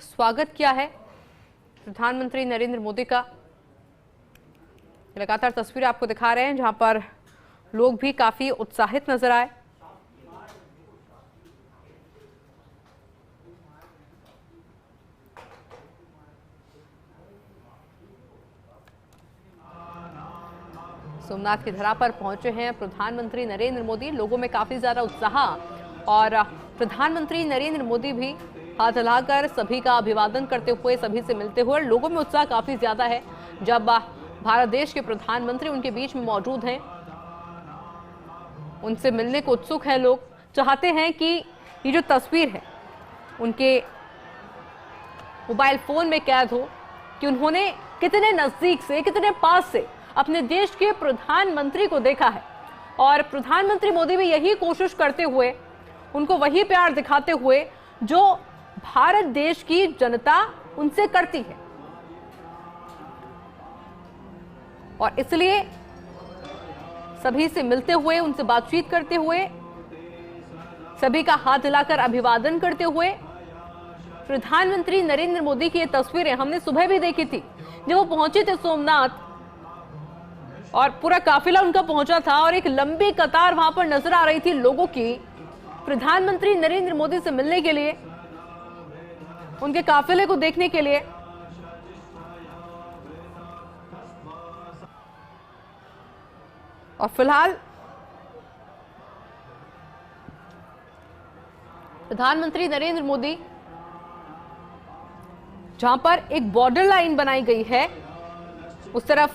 स्वागत किया है प्रधानमंत्री नरेंद्र मोदी का। लगातार तस्वीरें आपको दिखा रहे हैं जहां पर लोग भी काफी उत्साहित नजर आए। सोमनाथ की धरा पर पहुंचे हैं प्रधानमंत्री नरेंद्र मोदी। लोगों में काफी ज्यादा उत्साह और प्रधानमंत्री नरेंद्र मोदी भी हाथ हिलाकर सभी का अभिवादन करते हुए, सभी से मिलते हुए। लोगों में उत्साह काफी ज्यादा है जब भारत देश के प्रधानमंत्री उनके बीच में मौजूद हैं। उनसे मिलने को उत्सुक है लोग, चाहते हैं कि ये जो तस्वीर है उनके मोबाइल फोन में कैद हो कि उन्होंने कितने नजदीक से, कितने पास से अपने देश के प्रधानमंत्री को देखा है। और प्रधानमंत्री मोदी भी यही कोशिश करते हुए, उनको वही प्यार दिखाते हुए जो भारत देश की जनता उनसे करती है। और इसलिए सभी से मिलते हुए, उनसे बातचीत करते हुए, सभी का हाथ हिलाकर अभिवादन करते हुए प्रधानमंत्री नरेंद्र मोदी की ये तस्वीरें हमने सुबह भी देखी थी जब वो पहुंचे थे सोमनाथ और पूरा काफिला उनका पहुंचा था और एक लंबी कतार वहां पर नजर आ रही थी लोगों की प्रधानमंत्री नरेंद्र मोदी से मिलने के लिए, उनके काफिले को देखने के लिए। और फिलहाल प्रधानमंत्री नरेंद्र मोदी जहां पर एक बॉर्डर लाइन बनाई गई है, उस तरफ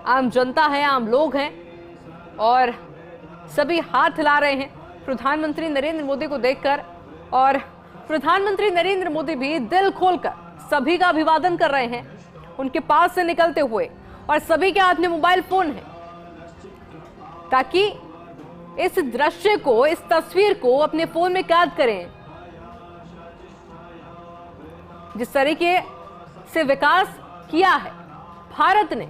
आम जनता है, आम लोग हैं और सभी हाथ हिला रहे हैं प्रधानमंत्री नरेंद्र मोदी को देखकर। और प्रधानमंत्री नरेंद्र मोदी भी दिल खोलकर सभी का अभिवादन कर रहे हैं उनके पास से निकलते हुए। और सभी के हाथ में मोबाइल फोन है ताकि इस दृश्य को, इस तस्वीर को अपने फोन में कैद करें। जिस तरीके से विकास किया है भारत ने,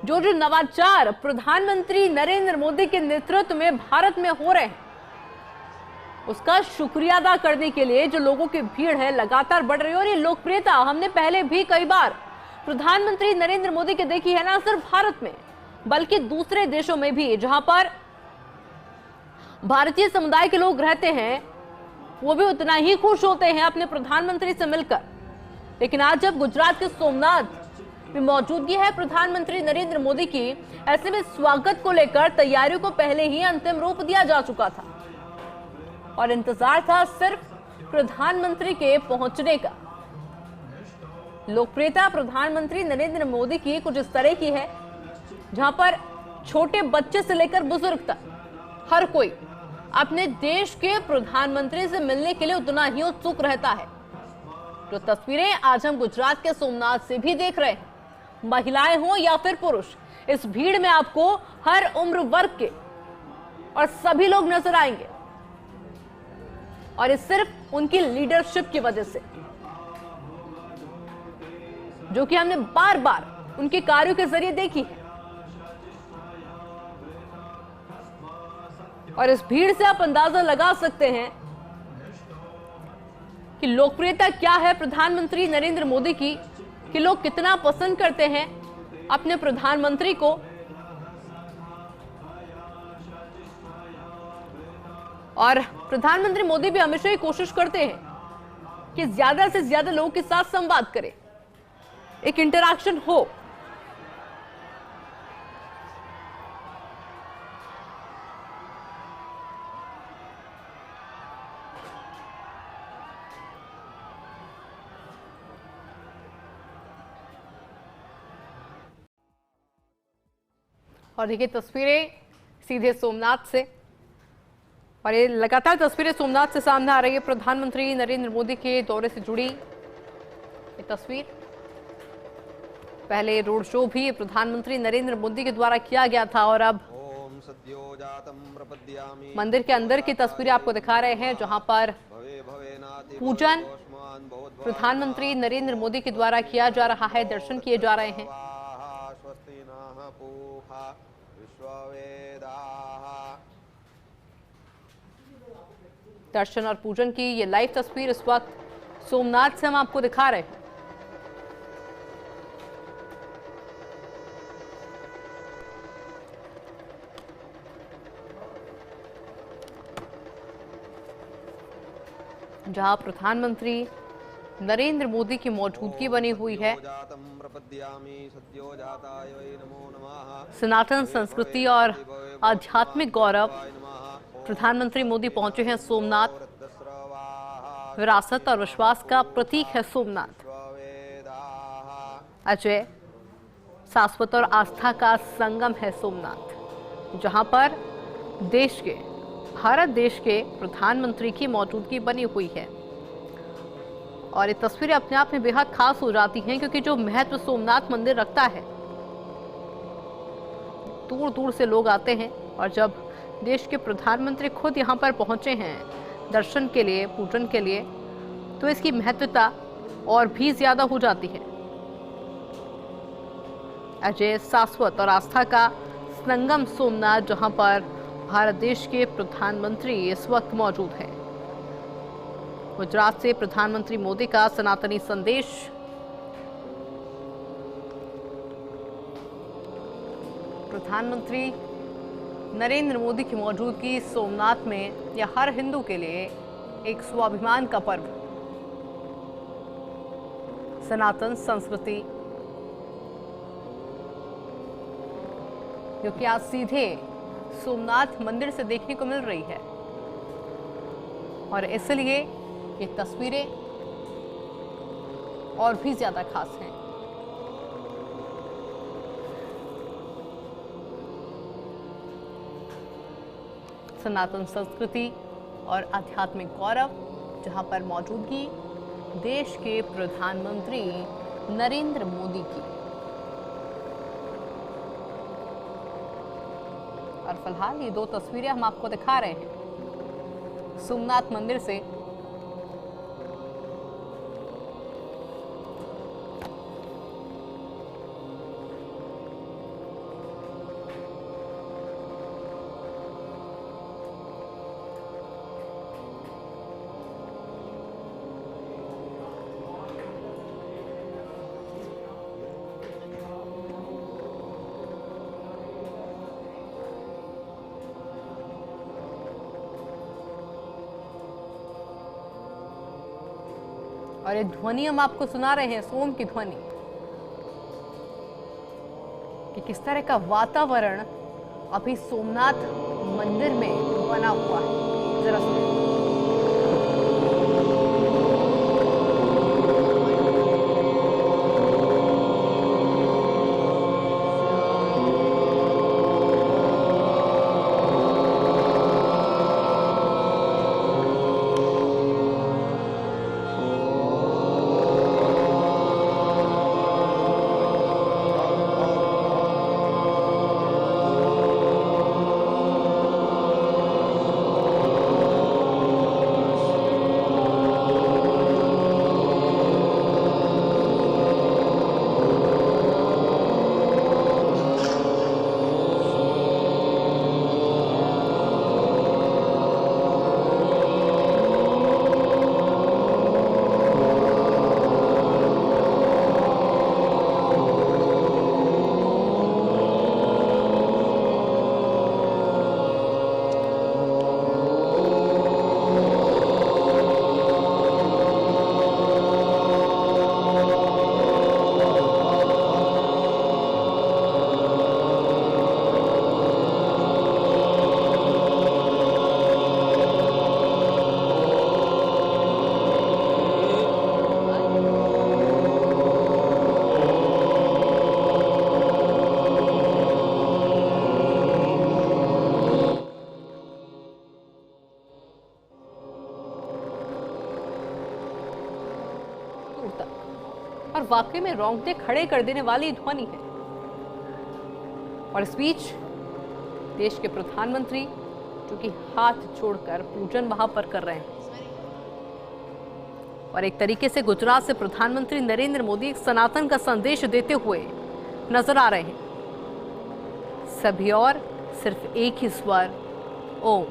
जो नवाचार प्रधानमंत्री नरेंद्र मोदी के नेतृत्व में भारत में हो रहे हैं, उसका शुक्रिया अदा करने के लिए जो लोगों की भीड़ है लगातार बढ़ रही है। और ये लोकप्रियता हमने पहले भी कई बार प्रधानमंत्री नरेंद्र मोदी के देखी है, ना सिर्फ भारत में बल्कि दूसरे देशों में भी जहां पर भारतीय समुदाय के लोग रहते हैं, वो भी उतना ही खुश होते हैं अपने प्रधानमंत्री से मिलकर। लेकिन आज जब गुजरात के सोमनाथ में मौजूदगी है प्रधानमंत्री नरेंद्र मोदी की, ऐसे में स्वागत को लेकर तैयारियों को पहले ही अंतिम रूप दिया जा चुका था और इंतजार था सिर्फ प्रधानमंत्री के पहुंचने का। लोकप्रियता प्रधानमंत्री नरेंद्र मोदी की कुछ इस तरह की है जहां पर छोटे बच्चे से लेकर बुजुर्ग तक हर कोई अपने देश के प्रधानमंत्री से मिलने के लिए उतना ही उत्सुक रहता है। जो तस्वीरें आज हम गुजरात के सोमनाथ से भी देख रहे हैं, महिलाएं हो या फिर पुरुष, इस भीड़ में आपको हर उम्र वर्ग के और सभी लोग नजर आएंगे। और ये सिर्फ उनकी लीडरशिप की वजह से, जो कि हमने बार बार उनके कार्यों के जरिए देखी है। और इस भीड़ से आप अंदाजा लगा सकते हैं कि लोकप्रियता क्या है प्रधानमंत्री नरेंद्र मोदी की, कि लोग कितना पसंद करते हैं अपने प्रधानमंत्री को। और प्रधानमंत्री मोदी भी हमेशा ही कोशिश करते हैं कि ज्यादा से ज्यादा लोगों के साथ संवाद करें, एक इंटरैक्शन हो। और देखिए तस्वीरें सीधे सोमनाथ से, और ये लगातार तस्वीरें सोमनाथ से सामने आ रही है प्रधानमंत्री नरेंद्र मोदी के दौरे से जुड़ी ये तस्वीर। पहले रोड शो भी प्रधानमंत्री नरेंद्र मोदी के द्वारा किया गया था और अब मंदिर के अंदर की तस्वीरें आपको दिखा रहे हैं जहां पर पूजन प्रधानमंत्री नरेंद्र मोदी के द्वारा किया जा रहा है, दर्शन किए जा रहे हैं। दर्शन और पूजन की ये लाइव तस्वीर इस वक्त सोमनाथ से हम आपको दिखा रहे हैं। जहां प्रधानमंत्री नरेंद्र मोदी की मौजूदगी बनी हुई है। सनातन संस्कृति और आध्यात्मिक गौरव, प्रधानमंत्री मोदी पहुंचे हैं सोमनाथ। विरासत और विश्वास का प्रतीक है सोमनाथ। अजय, शाश्वत और आस्था का संगम है सोमनाथ, जहां पर भारत देश के प्रधानमंत्री की मौजूदगी बनी हुई है। और ये तस्वीरें अपने आप में बेहद खास हो जाती हैं, क्योंकि जो महत्व सोमनाथ मंदिर रखता है, दूर दूर से लोग आते हैं। और जब देश के प्रधानमंत्री खुद यहाँ पर पहुंचे हैं दर्शन के लिए, पूजन के लिए, तो इसकी महत्वता और भी ज्यादा हो जाती है। अजय, शाश्वत और आस्था का संगम सोमनाथ, जहां पर भारत देश के प्रधानमंत्री इस वक्त मौजूद हैं। गुजरात से प्रधानमंत्री मोदी का सनातनी संदेश। प्रधानमंत्री नरेंद्र मोदी की मौजूदगी सोमनाथ में यह हर हिंदू के लिए एक स्वाभिमान का पर्व। सनातन संस्कृति जो कि आज सीधे सोमनाथ मंदिर से देखने को मिल रही है, और इसलिए ये तस्वीरें और भी ज्यादा खास हैं। सनातन संस्कृति और आध्यात्मिक गौरव, जहां पर मौजूदगी देश के प्रधानमंत्री नरेंद्र मोदी की। और फिलहाल ये दो तस्वीरें हम आपको दिखा रहे हैं सोमनाथ मंदिर से। और ये ध्वनि हम आपको सुना रहे हैं, सोम की ध्वनि, कि किस तरह का वातावरण अभी सोमनाथ मंदिर में बना हुआ है। जरा सुनिए। और वाकई में रोंगटे खड़े कर देने वाली ध्वनि है। और इस बीच देश के प्रधानमंत्री जो कि हाथ जोड़कर पूजन वहां पर कर रहे हैं, और एक तरीके से गुजरात से प्रधानमंत्री नरेंद्र मोदी एक सनातन का संदेश देते हुए नजर आ रहे हैं। सभी और सिर्फ एक ही स्वर, ओम।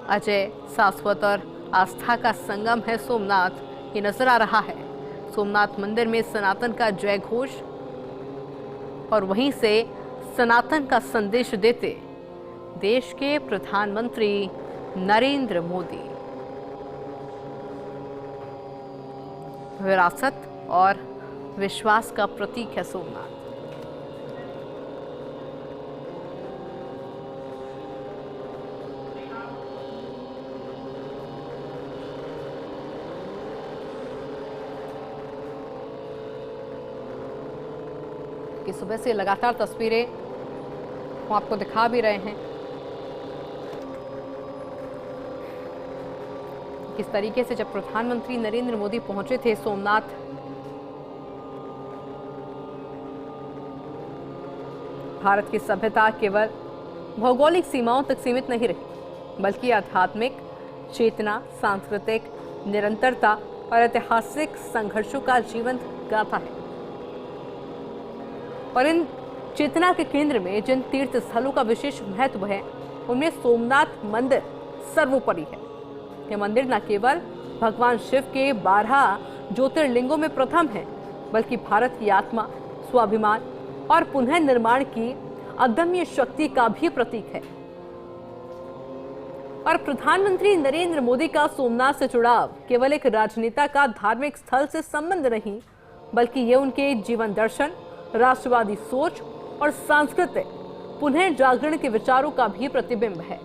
अजय, शाश्वत और आस्था का संगम है सोमनाथ, ये नजर आ रहा है। सोमनाथ मंदिर में सनातन का जय घोष और वहीं से सनातन का संदेश देते देश के प्रधानमंत्री नरेंद्र मोदी। विरासत और विश्वास का प्रतीक है सोमनाथ। कि सुबह से लगातार तस्वीरें हम आपको दिखा भी रहे हैं किस तरीके से जब प्रधानमंत्री नरेंद्र मोदी पहुंचे थे सोमनाथ, भारत की सभ्यता केवल भौगोलिक सीमाओं तक सीमित नहीं रही, बल्कि आध्यात्मिक चेतना, सांस्कृतिक निरंतरता और ऐतिहासिक संघर्षों का जीवंत गाथा है। और इन चेतना के केंद्र में जिन तीर्थ स्थलों का विशेष महत्व है, उनमें सोमनाथ मंदिर सर्वोपरि है। यह मंदिर न केवल भगवान शिव के 12 ज्योतिर्लिंगों में प्रथम है, बल्कि भारत की आत्मा, स्वाभिमान और पुनर्निर्माण की अदम्य शक्ति का भी प्रतीक है। और प्रधानमंत्री नरेंद्र मोदी का सोमनाथ से जुड़ाव केवल एक राजनेता का धार्मिक स्थल से संबंध नहीं, बल्कि ये उनके जीवन दर्शन, राष्ट्रवादी सोच और सांस्कृतिक पुनर्जागरण के विचारों का भी प्रतिबिंब है।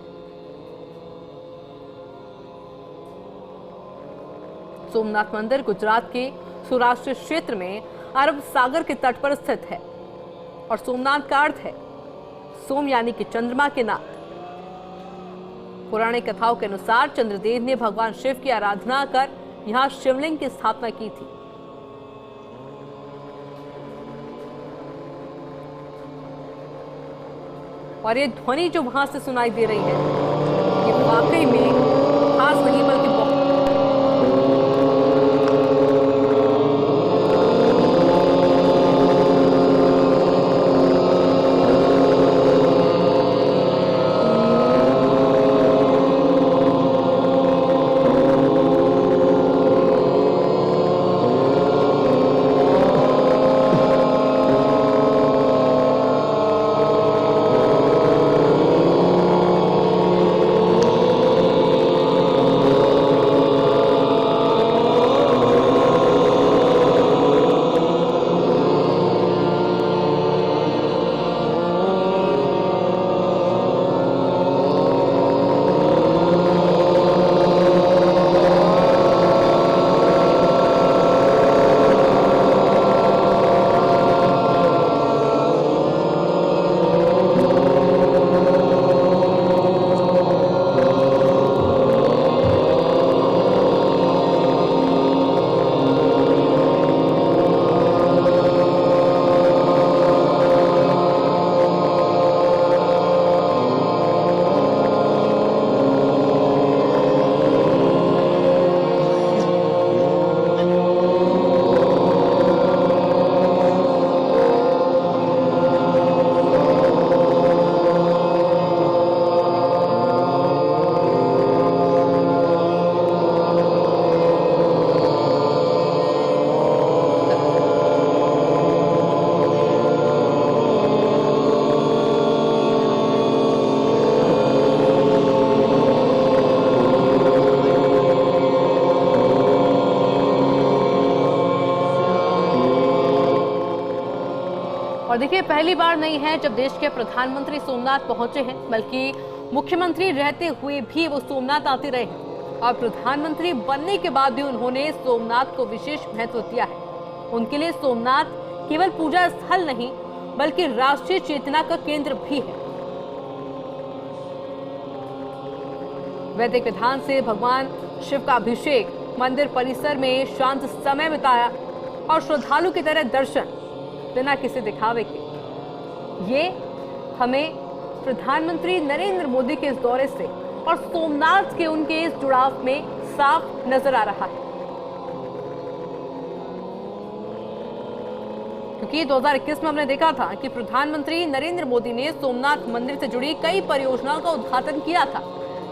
सोमनाथ मंदिर गुजरात के सौराष्ट्र क्षेत्र में अरब सागर के तट पर स्थित है और सोमनाथ का अर्थ है सोम यानी कि चंद्रमा के नाथ। पुरानी कथाओं के अनुसार चंद्रदेव ने भगवान शिव की आराधना कर यहां शिवलिंग की स्थापना की थी। और ये ध्वनि जो वहां से सुनाई दे रही है, ये वाकई में खास नहीं बल्कि और देखिए पहली बार नहीं है जब देश के प्रधानमंत्री सोमनाथ पहुंचे हैं, बल्कि मुख्यमंत्री रहते हुए भी वो सोमनाथ आते रहे हैं और प्रधानमंत्री बनने के बाद भी उन्होंने सोमनाथ को विशेष महत्व दिया है। उनके लिए सोमनाथ केवल पूजा स्थल नहीं बल्कि राष्ट्रीय चेतना का केंद्र भी है। वैदिक विधान से भगवान शिव का अभिषेक, मंदिर परिसर में शांत समय बिताया और श्रद्धालु की तरह दर्शन बिना किसी दिखावे के, ये हमें प्रधानमंत्री नरेंद्र मोदी के इस दौरे से और सोमनाथ के उनके इस जुड़ाव में साफ नजर आ रहा है। क्योंकि 2021 में हमने देखा था कि प्रधानमंत्री नरेंद्र मोदी ने सोमनाथ मंदिर से जुड़ी कई परियोजनाओं का उद्घाटन किया था,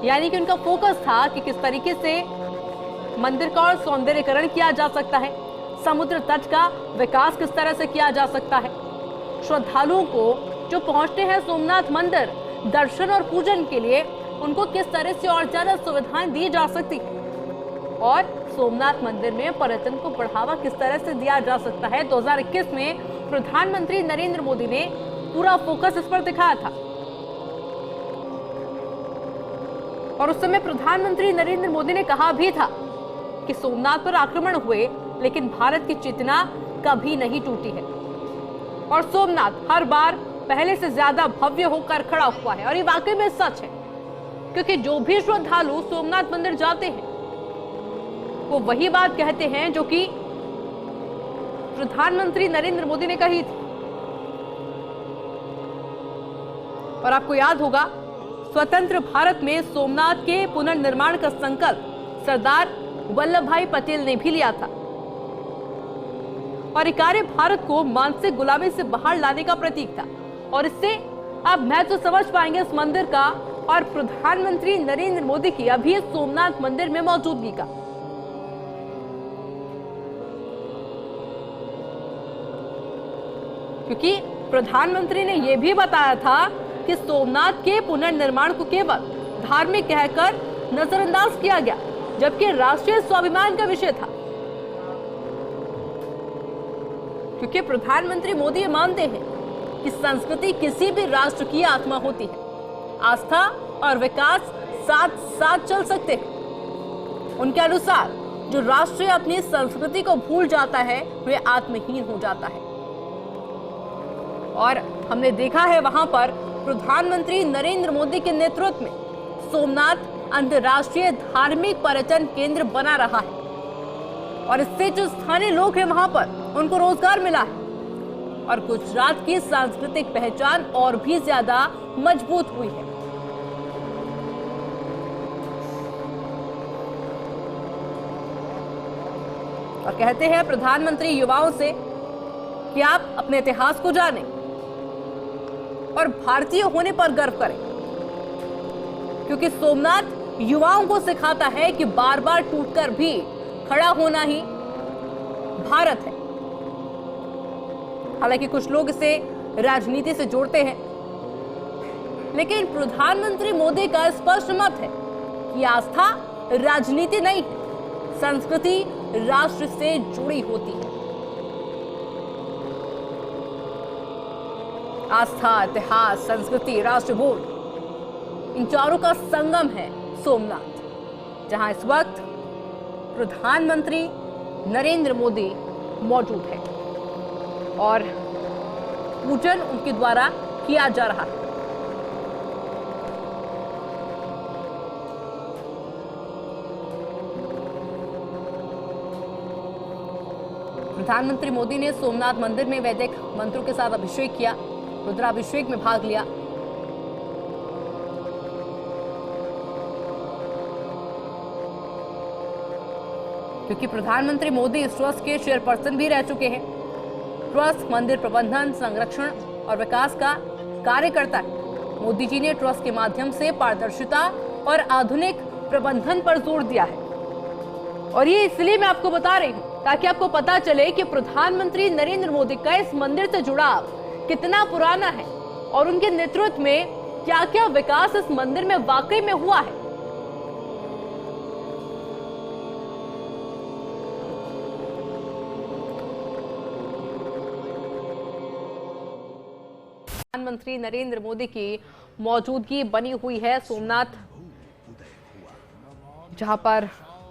यानी कि उनका फोकस था कि किस तरीके से मंदिर का और सौंदर्यीकरण किया जा सकता है, समुद्र तट का विकास किस तरह से किया जा सकता है, श्रद्धालुओं को जो पहुंचते हैं सोमनाथ मंदिर दर्शन और पूजन के लिए उनको किस तरह से और ज्यादा सुविधाएं दी जा सकती है, और सोमनाथ मंदिर में पर्यटन को बढ़ावा किस तरह से दिया जा सकता है। 2021 में प्रधानमंत्री नरेंद्र मोदी ने पूरा फोकस इस पर दिखाया था और उस समय प्रधानमंत्री नरेंद्र मोदी ने कहा भी था कि सोमनाथ पर आक्रमण हुए लेकिन भारत की चेतना कभी नहीं टूटी है और सोमनाथ हर बार पहले से ज्यादा भव्य होकर खड़ा हुआ है। और ये वाकई में सच है, क्योंकि जो भी श्रद्धालु सोमनाथ मंदिर जाते हैं वो वही बात कहते हैं जो कि प्रधानमंत्री नरेंद्र मोदी ने कही थी। और आपको याद होगा, स्वतंत्र भारत में सोमनाथ के पुनर्निर्माण का संकल्प सरदार वल्लभ भाई पटेल ने भी लिया था और ये कार्य भारत को मानसिक गुलामी से बाहर लाने का प्रतीक था। और इससे अब मैं तो समझ पाएंगे इस मंदिर का और प्रधानमंत्री नरेंद्र मोदी की अभी सोमनाथ मंदिर में मौजूदगी का। क्योंकि प्रधानमंत्री ने यह भी बताया था कि सोमनाथ के पुनर्निर्माण को केवल धार्मिक कहकर नजरअंदाज किया गया, जबकि राष्ट्रीय स्वाभिमान का विषय था। क्योंकि प्रधानमंत्री मोदी ये मानते हैं कि संस्कृति किसी भी राष्ट्र की आत्मा होती है, आस्था और विकास साथ साथ चल सकते हैं। उनके अनुसार जो राष्ट्र अपनी संस्कृति को भूल जाता है वह आत्महीन हो जाता है। और हमने देखा है वहां पर प्रधानमंत्री नरेंद्र मोदी के नेतृत्व में सोमनाथ अंतर्राष्ट्रीय धार्मिक पर्यटन केंद्र बना रहा है और इससे जो स्थानीय लोग हैं वहां पर उनको रोजगार मिला है और गुजरात की सांस्कृतिक पहचान और भी ज्यादा मजबूत हुई है। और कहते हैं प्रधानमंत्री युवाओं से कि आप अपने इतिहास को जानें और भारतीय होने पर गर्व करें, क्योंकि सोमनाथ युवाओं को सिखाता है कि बार बार टूटकर भी खड़ा होना ही भारत है। हालांकि कुछ लोग इसे राजनीति से जोड़ते हैं, लेकिन प्रधानमंत्री मोदी का स्पष्ट मत है कि आस्था राजनीति नहीं है, संस्कृति राष्ट्र से जुड़ी होती है। आस्था, इतिहास, संस्कृति, राष्ट्रबोध, इन चारों का संगम है सोमनाथ, जहां इस वक्त प्रधानमंत्री नरेंद्र मोदी मौजूद है और पूजन उनके द्वारा किया जा रहा है। प्रधानमंत्री मोदी ने सोमनाथ मंदिर में वैदिक मंत्रों के साथ अभिषेक किया, रुद्राभिषेक में भाग लिया। क्योंकि प्रधानमंत्री मोदी इस ट्रस्ट के चेयरपर्सन भी रह चुके हैं। ट्रस्ट मंदिर प्रबंधन, संरक्षण और विकास का कार्य करता है। मोदी जी ने ट्रस्ट के माध्यम से पारदर्शिता और आधुनिक प्रबंधन पर जोर दिया है और ये इसलिए मैं आपको बता रही हूं ताकि आपको पता चले कि प्रधानमंत्री नरेंद्र मोदी का इस मंदिर से जुड़ाव कितना पुराना है और उनके नेतृत्व में क्या क्या विकास इस मंदिर में वाकई में हुआ है। प्रधानमंत्री नरेंद्र मोदी की मौजूदगी बनी हुई है सोमनाथ, जहां पर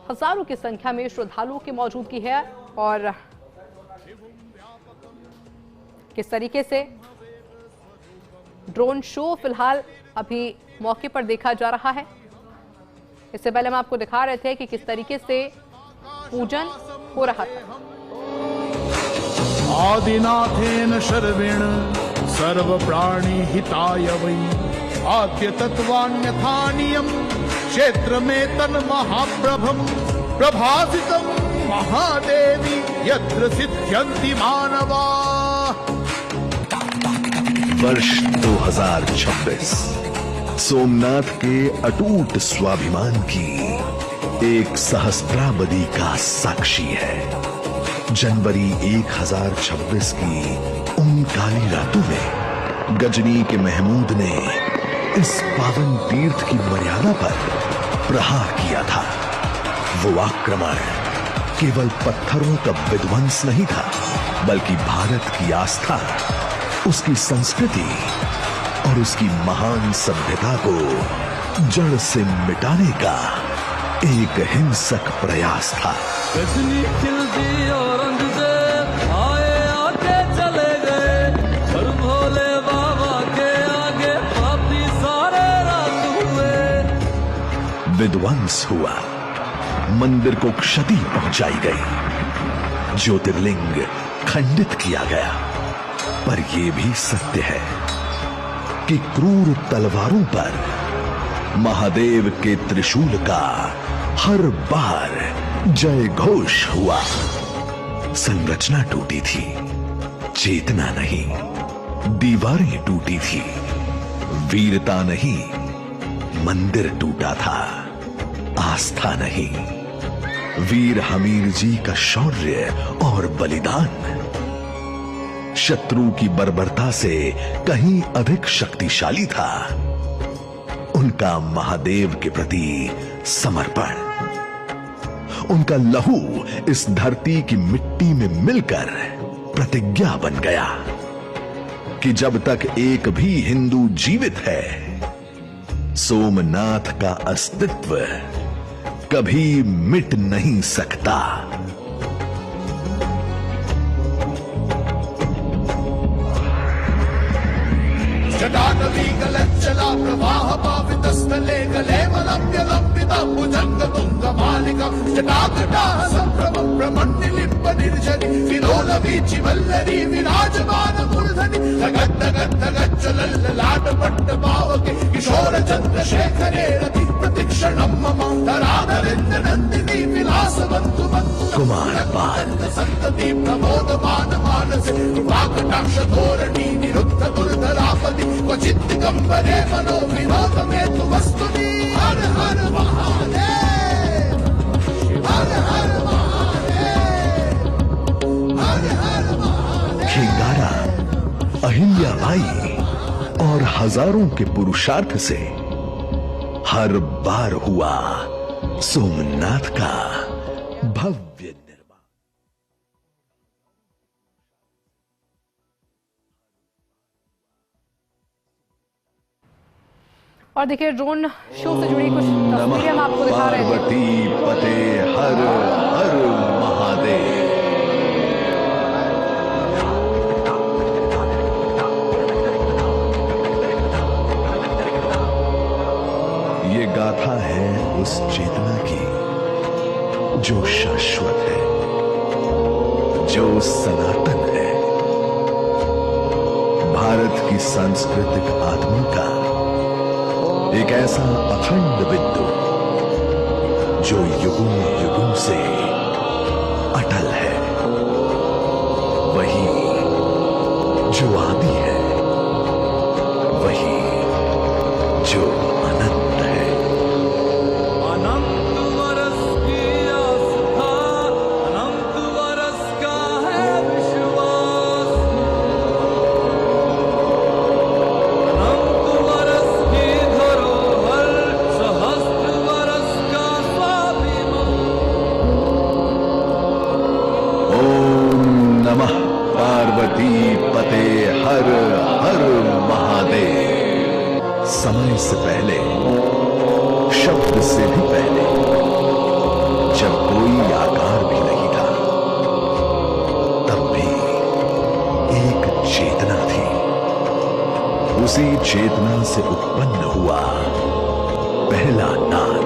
हजारों की संख्या में श्रद्धालुओं की मौजूदगी है और किस तरीके से ड्रोन शो फिलहाल अभी मौके पर देखा जा रहा है। इससे पहले हम आपको दिखा रहे थे कि किस तरीके से पूजन हो रहा था। आदिनाथेन शर्वेण सर्व प्राणी हिताय वै आद्य तत्वान्यथानियम क्षेत्र में तन महाप्रभम प्रभासितम महादेवी यत्र सिद्ध्यन्ति मानवा। वर्ष 2026 सोमनाथ के अटूट स्वाभिमान की एक सहस्त्राब्दी का साक्षी है। जनवरी 1026 की उन काली रातों में गजनी के महमूद ने इस पावन तीर्थ की मर्यादा पर प्रहार किया था। वो आक्रमण केवल पत्थरों का विध्वंस नहीं था, बल्कि भारत की आस्था, उसकी संस्कृति और उसकी महान सभ्यता को जड़ से मिटाने का एक हिंसक प्रयास था। गजनी खिल दी औरंगजेब आए आके चले गए, और भोले बाबा के आगे पापी सारे रात हुए। विध्वंस हुआ, मंदिर को क्षति पहुंचाई गई, ज्योतिर्लिंग खंडित किया गया। पर यह भी सत्य है कि क्रूर तलवारों पर महादेव के त्रिशूल का हर बार जय घोष हुआ। संरचना टूटी थी, चेतना नहीं। दीवारें टूटी थी, वीरता नहीं। मंदिर टूटा था, आस्था नहीं। वीर हमीर जी का शौर्य और बलिदान शत्रु की बर्बरता से कहीं अधिक शक्तिशाली था। उनका महादेव के प्रति समर्पण, उनका लहू इस धरती की मिट्टी में मिलकर प्रतिज्ञा बन गया कि जब तक एक भी हिंदू जीवित है, सोमनाथ का अस्तित्व कभी मिट नहीं सकता। जटाटवी गलच्चला प्रवाह पावितस्थले कलेवलम्ब्य लम्बिता भुजंग तुंग मालिकम् जटाकटाः सम्भ्रमं ब्रह्मण्यलिम्ब निर्जनि विलोल वीचि वल्लरी विराजमान मूर्धनि धगद्धगद्धगज्ज्वलल्ललाट पट्ट पावके किशोर चन्द्रशेखरे रति प्रतिक्षणं मम धराधरेन्द्र नन्दिनी विलासवन्तु कुमार पाल संतति प्रमोदमान मानसे वाकटाक्ष धोरणी निरुद्ध दुर्धरापति क्वचित् दिगम्बरे मनो विनोद में तु वस्तुनि। हर हर महादेव, हर हर महादेव, हर हर महादेव। खिंगारा, अहिल्याबाई और हजारों के पुरुषार्थ से हर बार हुआ सोमनाथ का भव्य निर्माण। और देखिए ड्रोन शो से जुड़ी कुछ तस्वीरें हम आपको दिखा रहे थे। पार्वती पते हर हर महादेव। ये गाथा है उस चेतना की जो शाश्वत है, जो सनातन है। भारत की सांस्कृतिक आत्मा का एक ऐसा अखंड बिंदु जो युगों युगों से अटल है, वही जो आदि है, वही जो अनंत है। अनंत वर्ष की आस्था, अनंत वर्ष का है विश्वास। अनंत वर्ष की धरोहर, सहस्त्र वर्ष का स्वाभिमान। ओम नमः पार्वती पते हर हर महादेव। समय से पहले, शब्द से भी पहले, जब कोई आकार भी नहीं था, तब भी एक चेतना थी। उसी चेतना से उत्पन्न हुआ पहला नाद।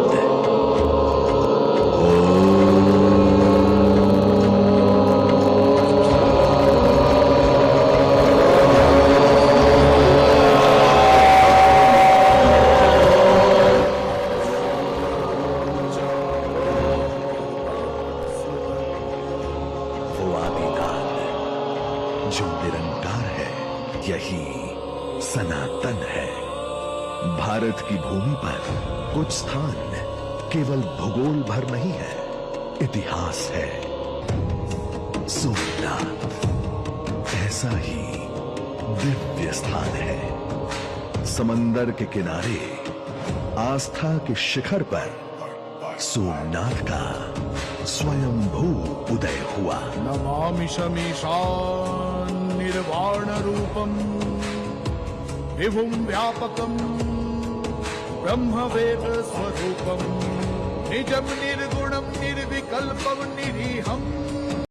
वो आदिनाद जो निरंकार है, यही सनातन है। भारत की भूमि पर कुछ स्थान केवल भूगोल भर नहीं है, इतिहास है। सोमनाथ ऐसा ही दिव्य स्थान है। समंदर के किनारे आस्था के शिखर पर सोमनाथ का स्वयंभू उदय हुआ। नमामि शमीशान निर्वाण रूपम विभुम व्यापकम ब्रह्मवेद स्वरूपम निजम निर्गुणम निर्विकल्पम निरीहम